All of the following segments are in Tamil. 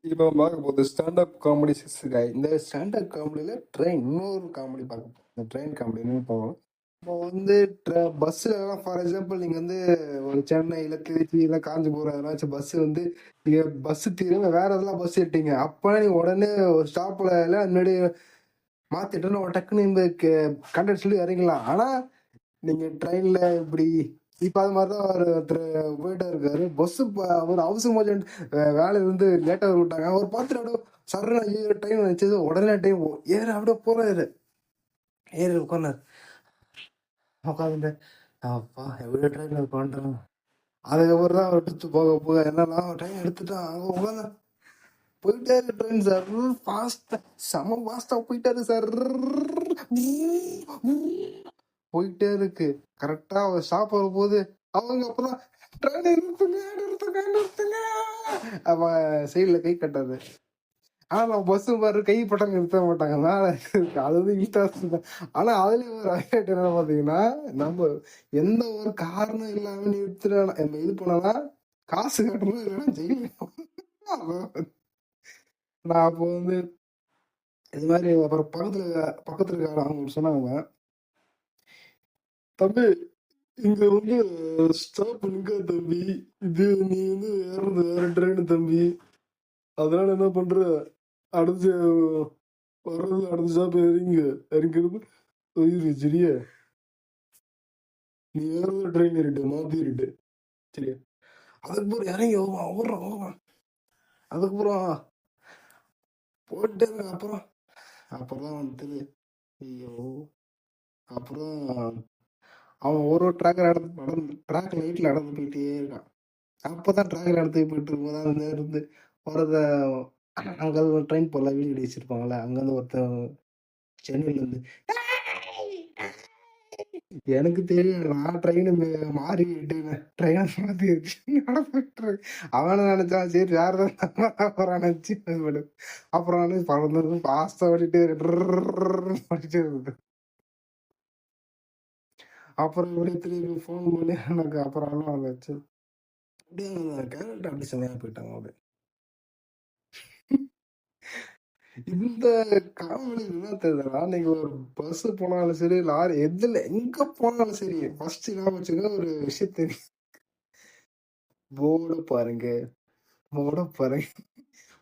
இப்போ பார்க்க போகுது ஸ்டாண்டப் காமெடி சிக்ஸுகாய். இந்த ஸ்டாண்டப் காமெடியில் ட்ரெயின் இன்னொரு காமெடி பார்க்க போகும். இந்த ட்ரெயின் காமெடின்னு போகும். இப்போ வந்து பஸ்ஸுலலாம் ஃபார் எக்ஸாம்பிள் நீங்கள் வந்து ஒரு சென்னை இல்லை திருச்சி இல்லை காஞ்சிபுரம் ஏதாச்சும் பஸ்ஸு வந்து நீங்கள் பஸ்ஸு தீருங்க வேற எதெல்லாம் பஸ் ஏறிட்டீங்க. அப்போ நீங்கள் உடனே ஒரு ஸ்டாப்பில் இல்லை முன்னாடி மாற்றிட்டு ஒரு டக்குன்னு இந்த கண்டக்டர் சொல்லி இறங்கலாம். ஆனால் நீங்கள் ட்ரெயினில் இப்படி இப்போ அது மாதிரி தான் ஒருத்தர் போயிட்டே இருக்காரு. பஸ்ஸு ஒரு அவசரம் வேலையில இருந்து லேட்டாக விட்டாங்க. அவர் பார்த்துட்டு அப்படியே சரண டைம் வச்சது உடனே டைம் ஏறு அப்படியே போறாரு. ஏறு உட்கார்னாரு. உட்காந்துட்டு அப்பா எவ்வளோ ட்ரெயின் பண்ணுறோம். அதுக்கப்புறம் தான் எடுத்து போக போக என்னன்னா ட்ரெயின் எடுத்துட்டான். அங்கே உட்காந்து போயிட்டே இருக்கு ட்ரெயின் சார். ஃபாஸ்டா செம ஃபாஸ்டா போயிட்டாரு சார். போயிட்டே இருக்கு. கரெக்டா அவர் ஸ்டாப் வரும் போது அவங்க அப்பதான் ட்ரெயின் நிறுத்துங்க நிறுத்துங்க நிறுத்துங்க அவன் சைட்ல கை கட்டாது. ஆனா நம்ம பஸ் பாரு கை பட்டாங்க நிறுத்த மாட்டாங்க மேல இருக்கு. அது வந்து இன்ட்ரெஸ்ட் தான். ஆனா அதுலயும் ஒரு ஹைலைட் என்ன பாத்தீங்கன்னா, நம்ம எந்த ஒரு காரணம் இல்லாம நிறுத்துற நம்ம இது பண்ணனா காசு கட்டணும் இல்லைன்னா ஜெயில. நான் அப்போ வந்து இது மாதிரி அப்புறம் பக்கத்துல இருக்க அவங்க சொன்னாங்க, தம்பி இங்க வந்து ஸ்டாப் நிக்கா தம்பி, இது நீ வந்து ஏறது வேற ட்ரெயின் தம்பி, அதனால என்ன பண்ற அடுத்து வர்றது அடுத்த ஸ்டாப் இறங்கிறது சரியா, நீ ஏறது ட்ரெயின் இருட்டு மாத்திருட்டு சரியா. அதுக்கப்புறம் இறங்கி ஓடுறான். அதுக்கப்புறம் போயிட்டே இருக்க. அப்புறம் வந்துட்டு ஐயோ. அப்புறம் அவன் ஒரு ட்ராக் லைட்ல நடந்து போயிட்டே இருக்கான். அப்பதான் ட்ராக்ல நடந்து போயிட்டு இருக்கும்போது அங்க இருந்து வரத அங்க ட்ரெயின் போல வீடு வச்சிருப்பாங்கல்ல, அங்க இருந்து ஒருத்தன் சென்னையில இருந்து எனக்கு தெரியும். நான் ட்ரெயின் மாறிட்டு ட்ரெயின் மாத்தி நடந்துட்டு அவனை நினைச்சான் சரி யாருதான் அப்புறம் நினைச்சு அப்புறம் வந்து பறந்து பாஸ்தா ஓடிட்டு ஓடிட்டு இருந்தது. அப்புறம் இப்படியே திரும்பி ஃபோன் பண்ணி எனக்கு அப்புறம் வந்துச்சு. அப்படியே கேரக்டர் அப்படி செம்மையா போயிட்டாங்க அவரு. இந்த காமெடி என்ன தெரியலடா, நீங்க ஒரு பஸ் போனாலும் சரி லாரி எதுல எங்க போனாலும் சரி ஃபர்ஸ்ட் என்ன வச்சுங்க ஒரு விஷயம் தெரியும். போர்டு பாருங்க,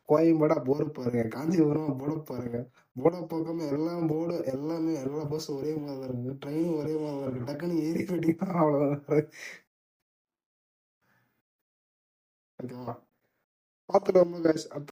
கோயம்பேடா போர்டு பாருங்க, காஞ்சிபுரம் போர்டு பாருங்க. போர்டை பக்கமே எல்லாம் போர்டு எல்லாமே எல்லா பஸ் ஒரே மாதிரி தான் இருக்கு, ட்ரெயின் ஒரே மாதிரி தான் இருக்கு. டக்குன்னு ஏறி போயிட்டீங்கன்னா அவ்வளவுதான். ஓகேவா? பார்த்துட்டு ரொம்ப